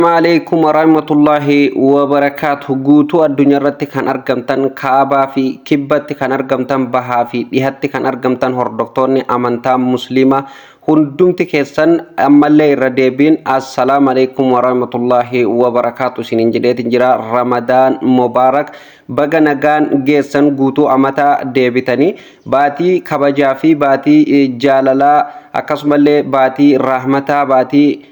Assalamualaikum warahmatullahi wabarakatuh. Guutuu addunyaa irratti kan argamtan kaabaa fi kibbatti kan argamtan bahaa fi dhihatti kan argamtan hordoftoonni amantaa musliimaa hundumti keessan ammallee irra deebiin assalaamualaikum warahmatullahi wabarakatuh isiniin jedheetin jira. Ramadaan mubaarak. Baga nagaan geessan guutuu amataa deebitanii baatii kabajaa fi baatii jaalalaa akkasumallee baatii rahmataa baatii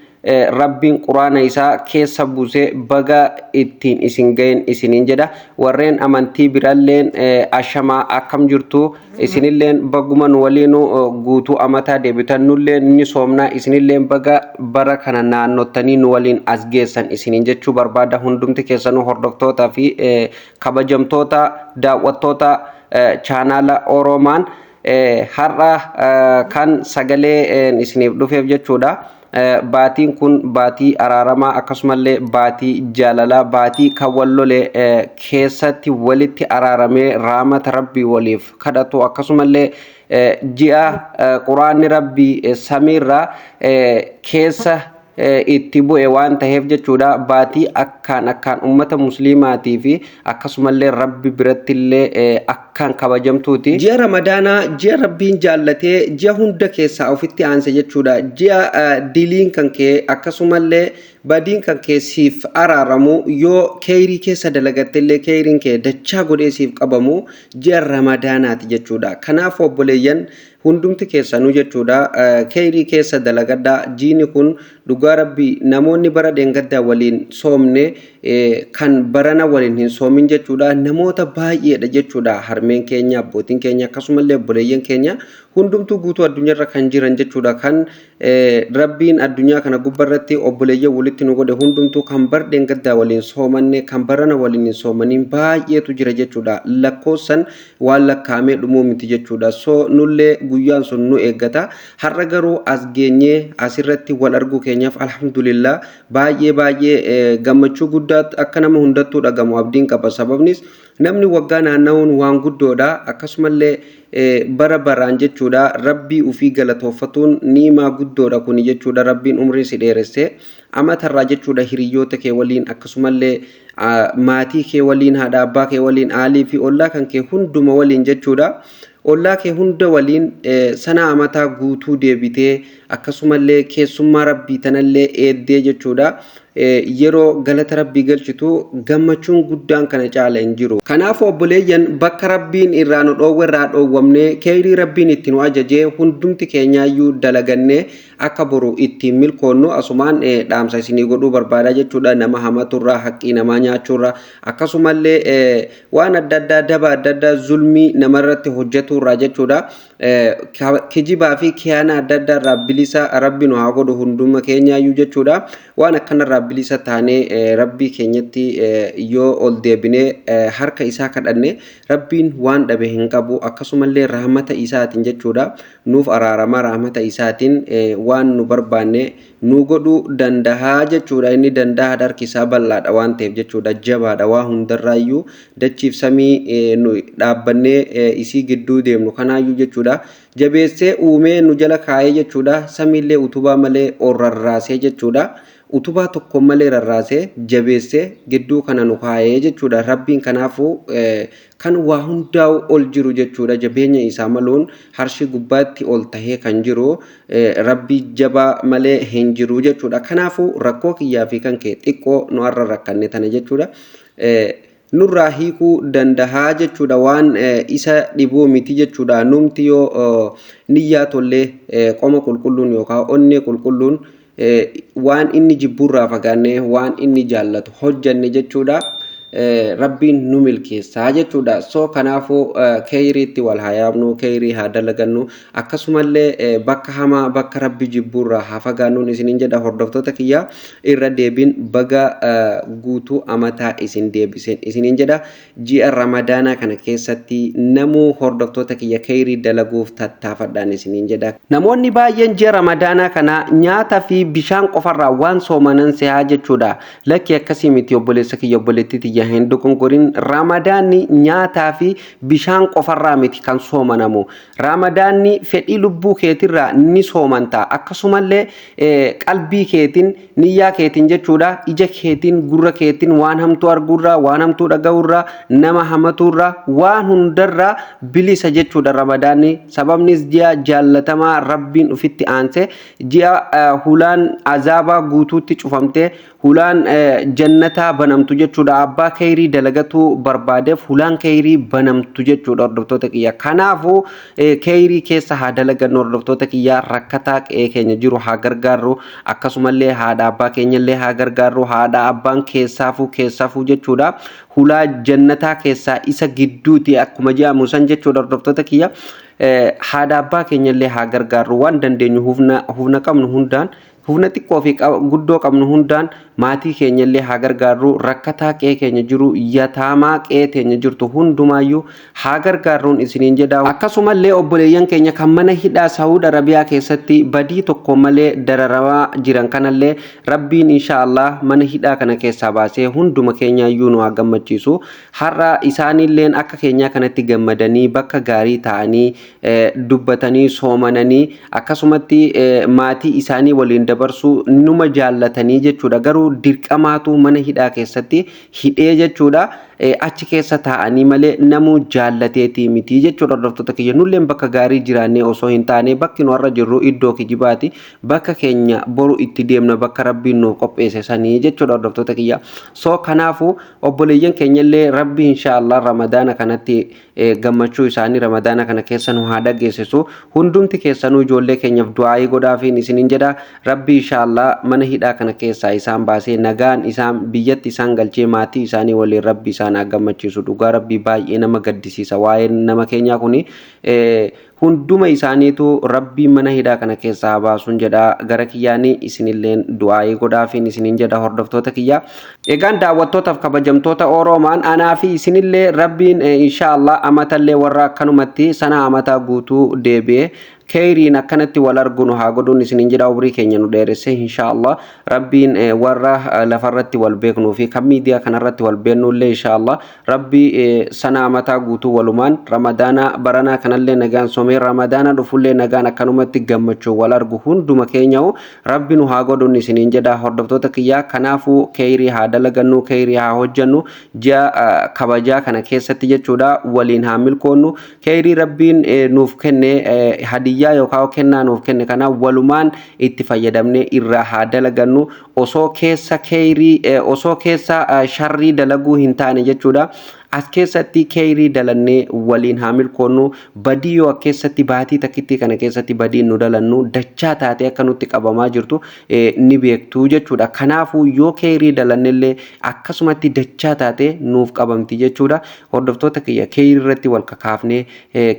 Rabbiin Quraana isaa keessa buusee baga ittiin isin gahin isiniin jedha. Warreen amantii biralleen ashamaa akkam jirtu isinilleen baguman waliinu guutuu amataa deebitan nulleen ni soomnaa isinilleen baga bara kana naannottanii nu waliin as geessan isiniin jechuu barbaada. Hundumti keessanuu hordoftootaa fi kabajamtoota daawwattoota chaanaala Oromaan har'a kan sagalee isiniif dhufeef jechuudha. Baatiin kun baatii araaramaa akkasumallee baatii jaalalaa baatii kan wallolee keessatti walitti araaramee rahmata rabbii waliif kadhatu akkasumallee ji'a quraanni rabbii samiirraa keessa itti bu'e waan ta'eef jechuudha. Baatii akkaan ummata musliimaatii fi akkasumallee rabbi birattillee akkaan kabajamtuuti. Ji'a ramadaanaa ji'a rabbiin jaallatee ji'a hunda keessaa ofitti aanse jechuudha. Ji'a diliin kan kee akkasumallee badiin kan kee siif araaramu yoo kheyrii keessa dalagattillee kheyriin kee dachaa godhee siif qabamu ji'a ramadaanaati jechuudha. Kanaaf obboleeyyan hundumti keessanuu jechuudha kheyrii keessa dalagadhaa. Jiini kun dhugaa rabbii namoonni bara deengaddaa waliin soomne kan barana waliin hin soomin jechuudha namoota baay'eedha jechuudha. Harmeen keenya abbootiin keenya akkasumallee obboleeyyan keenya hundumtuu guutuu addunyaarra kan jiran jechuudha. Kan rabbiin addunyaa kana gubbarratti obboleeyyan walitti nu godhe hundumtuu kan bara deengaddaa waliin soomanne kan barana waliin hin soomaniin baay'eetu jira jechuudha. Lakkoofsan waan lakkaamee dhumuu miti jechuudha. So nullee guyyaan sun nu eeggata. Har'a garuu as geenyee asirratti wal arguu keenyaaf alhamdulillah baay'ee gammachuu guddaa akka nama hundattuu dhagamu abdiin qaba. Sababnis namni waggaa naanna'uun waan guddoodha. Akkasumallee bara baraan jechuudha rabbii ufii galatoofatuun niimaa guddoodha kuni jechuudha. Rabbiin umrii si dheeresse amatarraa jechuudha hiriyyoota kee waliin akkasumallee maatii kee waliin haadha abbaa kee waliin aalii fi ollaa kan kee hunduma waliin jechuudha. Ollaa kee hunda waliin sana amataa guutuu deebitee akkasumallee keessummaa rabbii tanallee eeddee jechuudha. Yeroo galata rabbii galchitu gammachuun guddaan kana caala hin jiru. Kanaaf obboleeyyan bakka rabbiin irraa nu dhoowwe irraa dhoowwamne kheyrii rabbiin itti nu ajajee hundumti keenyaayyuu dalagannee akka boru ittiin milkoonnu asumaan dhaamsa isinii godhuu barbaada jechuudha. Nama hamaturraa haqqii namaa nyaachuurraa akkasumallee waan adda addaa daba adda addaa zulmii namarratti hojjetuurraa jechuudha. Kijibaa fi kiyaana adda addaa irraa bilisa rabbi nu haa godhu hunduma keenyaayyuu jechuudha. Waan akkanarraa bilisa taanee rabbii keenyatti yoo ol deebinee harka isaa kadhanne rabbiin waan dhabe hin qabu. Akkasumallee rahmata isaatiin jechuudha nuuf araarama rahmata isaatiin waan nu barbaanne nu godhuu dandahaa jechuudha. Inni dandahaa harki isaa bal'aadha waan ta'eef jechuudha. Jabaadha waa hundarraayyuu dachiif samii nu dhaabbannee isii gidduu deemnu kanaayyuu jechuudha. Jabeessee uumee nu jala kaayee jechuudha. Samiillee utubaa malee ol rarraasee jechuudha. Utubaa tokko malee rarraasee jabeessee gidduu kana nu kaayee jechuudha. Rabbiin kanaafuu kan waa hundaa'u ol jiru jechuudha. Jabeenya isaa maluun harshi gubbaatti ol tahee kan jiru rabbii jabaa malee hin jiru jechuudha. Kanaafuu rakkoo kiyyaa fi kan kee xiqqoo nu har'a rakkanne tana jechuudha. Nurraa hiikuu dandahaa jechuudha. Waan isa dhibuu miti jechuudha. Numti yoo niyyaa tollee qoma qulqulluun yookaan onnee qulqulluun waan inni jibburraa fagaannee waan inni jaallatu hojjanne jechuudha. Rabbiin nu milkeessaa jechuudha. So kanaafuu kheyriitti wal haa yaabnu kheyrii haa dalagannu akkasumallee bakka hamaa bakka rabbi jibburraa haa fagaannuun isiniin jedha. Hordoftoota kiyyaa irra deebiin baga guutuu amataa isin deebiseen isiniin jedha. Ji'a ramadaanaa kana keessatti namuu hordoftoota kiyya kheyrii dalaguuf tattaafadhaan isiniin jedha. Namoonni baay'een ji'a ramadaanaa kana nyaata fi bishaan qofarraa waan soomanan sehaa jechuudha. Lakki akkasii miti obboleessa kiyya obboleettii kiyya hin dogongorin ramadaanni nyaataa fi bishaan qofarraa miti kan soomanamu. Ramadaanni fedhii lubbuu keetirraa ni soomanta akkasumallee qalbii keetiin niyyaa keetiin jechuudha ija keetiin gurra keetiin waan hamtuu arguurraa waan hamtuu dhaga'uurraa nama hamaturraa waan hundarraa bilisa jechuudha ramadaanni. Sababnis ji'a jaallatamaa rabbiin ufitti aanse ji'a hulaan azaabaa guutuutti cufamte hulaan jannataa banamtu jechuudha. Abbaa khayrii dalagatu barbaadeef hulaan khayrii banamtu jechuudha hordoftoota kiyya. Kanaafuu khayrii keessa haa dalagannu hordoftoota kiyya. Rakkataa keenya jiru haa gargaarru akkasumallee haadha abbaa keenyallee haa gargaarru. Haadha abbaan keessaafuu jechuudha hulaa jannataa keessaa isa gidduuti akkuma jedhamu san jechuudha hordoftoota kiyya. Haadha abbaa keenyallee haa gargaarru waan dandeenyu hufna qabnu hundaan hufna xiqqoo fi guddoo qabnu hundaan maatii keenyallee haa gargaarru. Rakkataa keenya jiru yataamaa keenya jirtu hundumaayyuu haa gargaarruun isiniin jedha. Akkasumallee obboleeyyan keenya kan mana hidhaa Saawud Arabiyaa keessatti badii tokko malee dararamaa jiran kanallee rabbiin inshaallah mana hidhaa kana keessaa baasee hunduma keenyaayyuu nu haa gammachiisu. Har'a isaanilleen akka keenyaa kanatti gammadanii bakka gaarii ta'anii dubbatanii soomananii akkasumatti maatii isaanii waliin dabarsuu numa jaallatanii jechuudha. Garuu dirqamaatu mana hidhaa keessatti hidhee jechuudha. Achi keessa taa'anii malee namuu jaallateetii miti jechuudha hordoftoota kiyya. Nulleen bakka gaarii jiraannee osoo hin taane bakki nu har'a jirru iddoo kijibaati. Bakka keenya boru itti deemna bakka rabbiin nuuf qopheesse sanii jechuudha hordoftoota kiyya. So kanaafuu obboleeyyan keenyallee rabbi inshaallah ramadaana kanatti gammachuu isaanii ramadaana kana keessa nu haa dhageessisu. Hundumti keessanuu ijoollee keenyaaf du'aayii godhaafiin isiniin jedha. Rabbi inshaallah mana hidhaa kana keessaa isaan baasee nagaan isaan biyyatti isaan galchee maatii isaanii waliin rabbi isaan gammachiisu. Dhugaa rabbii baay'ee nama gaddisiisa waa'een nama keenyaa kuni hunduma isaaniitu rabbii mana hidhaa kana keessaa baasuun jedha. Gara kiyyaanii isinilleen du'aayii godhaafiin isiniin jedha hordoftoota kiyya. Egaan daawwattootaaf kabajamtoota Oromaan anaa fi isinillee rabbiin inshaallah amatallee warra akkanumatti sana amataa guutuu deebi'ee khayriin akkanatti wal argunu haa godhuun isiniin jedha. Umrii keenya nu dheeresse inshaallah rabbiin warra lafarratti wal beeknuu fi kan miidiyaa kanarratti wal beeknullee inshaallah rabbii sana amataa guutuu walumaan ramadaana baranaa kanallee nagaan soomee ramadaana dhufullee nagaan akkanumatti gammachuu wal argu hunduma keenyaa'u rabbi nu haa godhuun isiniin jedha hordoftoota kiyyaa. Kanaafuu khayrii haa dalagannu khayrii haa hojjannu ji'a kabajaa kana keessatti jechuudha waliin haa milkoonnu. Khayrii rabbiin nuuf kenne hadiyyaa yookaan kennaa nuuf kenne kana walumaan itti fayyadamne irraa haa dalagannu osoo keessa khayrii osoo keessa sharrii dalaguu hin taane jechuudha. As keessatti khayrii dalannee waliin haa milkoonnu. Badii yoo keessatti baatii takkitti kana keessatti badii nu dalannu dachaa taatee akka nutti qabamaa jirtu ni beektu jechuudha. Kanaafuu yoo khayrii dalannellee akkasumatti dachaa taatee nuuf qabamti jechuudha. Hordoftoota kiyya khayrii irratti wal kakaafnee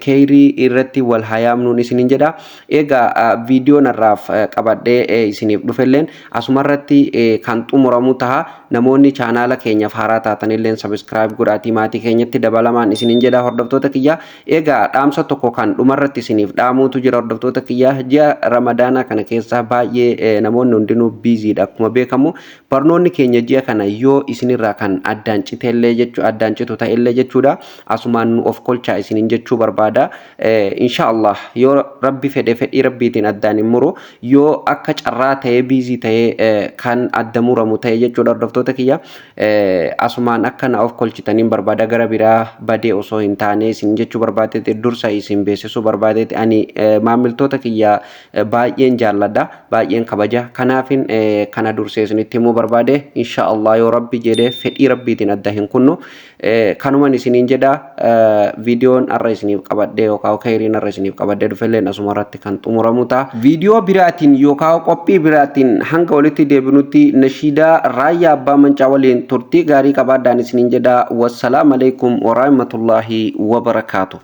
khayrii irratti wal hayaamnuun isiniin jedha. Egaa viidiyoon irraaf qabadhee isiniif dhufelleen asumarratti kan xumuramu ta'a. Namoonni chaanaala keenyaaf haaraa taatanilleen subscribe godhaatii maatii keenyatti dabalamaan isiniin jedha hordoftoota kiyya. Egaa dhaamsa tokko kan dhumarratti isiniif dhaamuutu jira hordoftoota kiyya. Ji'a ramadaana kana keessa baay'ee namoonni hundinuu biiziidha akkuma beekamu. Barnoonni keenya ji'a kana yoo isinirraa kan addaan citeellee jechuudha addaan citu ta'ellee jechuudha asumaan nu of kolchaa isiniin jechuu barbaada. Inshaallah yoo rabbi fedhe fedhii rabbiitiin addaan hin muru yoo akka carraa ta'ee biizii ta'ee kan adda muramu ta'e jechuudha hordoftoota kiyya. Asumaan akka na of kolchitaniin barbaada gara biraa badee osoo hin taane isin jechuu barbaadetti dursa isin beeksisuu barbaadetti ani maamiltoota kiyya baay'een jaalladha baay'een kabaja. Kanaafin kana dursee isinitti himuu barbaade inshaallah yoo rabbi jedhee fedhii rabbiitiin adda hin kunnu kanuman isiniin jedha. Viidiyoon har'a isiniif qabadhee yookaan khayriin har'a isiniif qabadhee dhufelleen asumarratti kan xumuramu ta'a. Viidiyoo biraatiin yookaan qophii biraatiin hanga walitti deebinutti nashiidaa raayyaa abbaa mancaa waliin turtii gaarii qabaadhaan isiniin jedha. Wassalaamu alaikum warahmatullahi wabarakatuh.